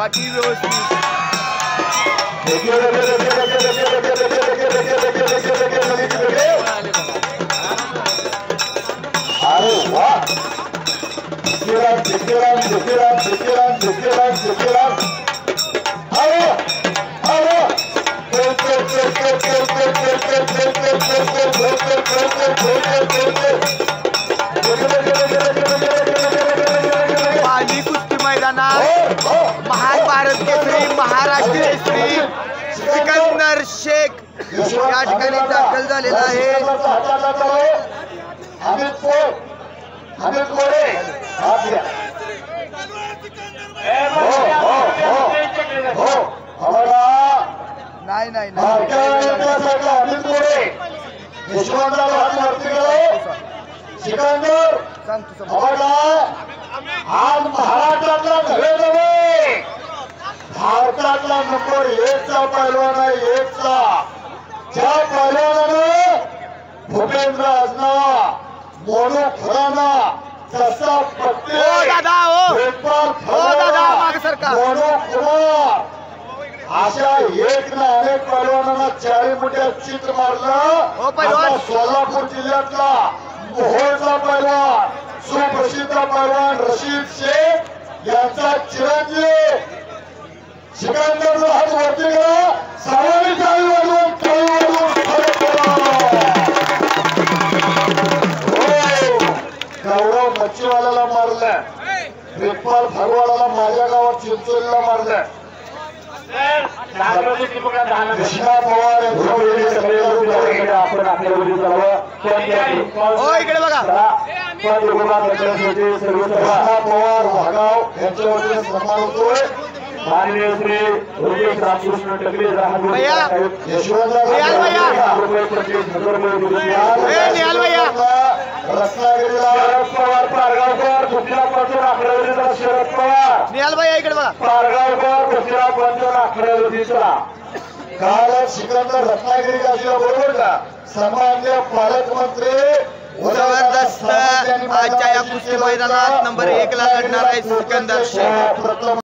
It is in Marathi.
बाकी व्यवस्थित पाणी कुस्ती मैदानात महान भारत केसरी महाराष्ट्र केसरी सिकंदर शेख या ठिकाणी दाखल झालेला आहे। नाही सिकंदर आज महाराष्ट्रातला नव्हे भारतातला नंबर 1 चा पैलवान आहे, 1 चा। ज्या पैलवानानं भूपेंद्र आजनावा मोनू खुराना जसा पट्टे मोनू कुमार अशा एक ना अनेक पैलवानांना 40 मोठ्या चित्र मारलं। सोलापूर जिल्ह्यातला मोहोळचा पैलवान सुप्रसिद्ध पैलवान रशीद शेख यांचा चिरंजीव सिकंदरचा हात वरती करा, सर्वांनी टाळी वाजवून गौरव मच्छीवाल्याला मारलं, वेपाल भरवाडाला माझ्या गावात चिंचोलीला मारलं। कृष्णा पवार इकडे बघा कृष्णा पवार वाघाव यांच्या वतीने सन्मान होतोय। माननीय श्री रुपेश रामकृष्ण टकले रत्नागिरीला पवार पारगावकर दुसऱ्या पंचन आकड्यावरीचा शरद पवार निहाल भैया इकडे बघा पारगावकर दुसऱ्या पंचन आकड्यावरीचा काल सिकंदर रत्नागिरी गाजीला बरोबर का सन्माननीय पालकमंत्री जबरदस्त आजच्या या कुस्ती मैदानात नंबर 1 ला लढणार आहे सिकंदर शेख।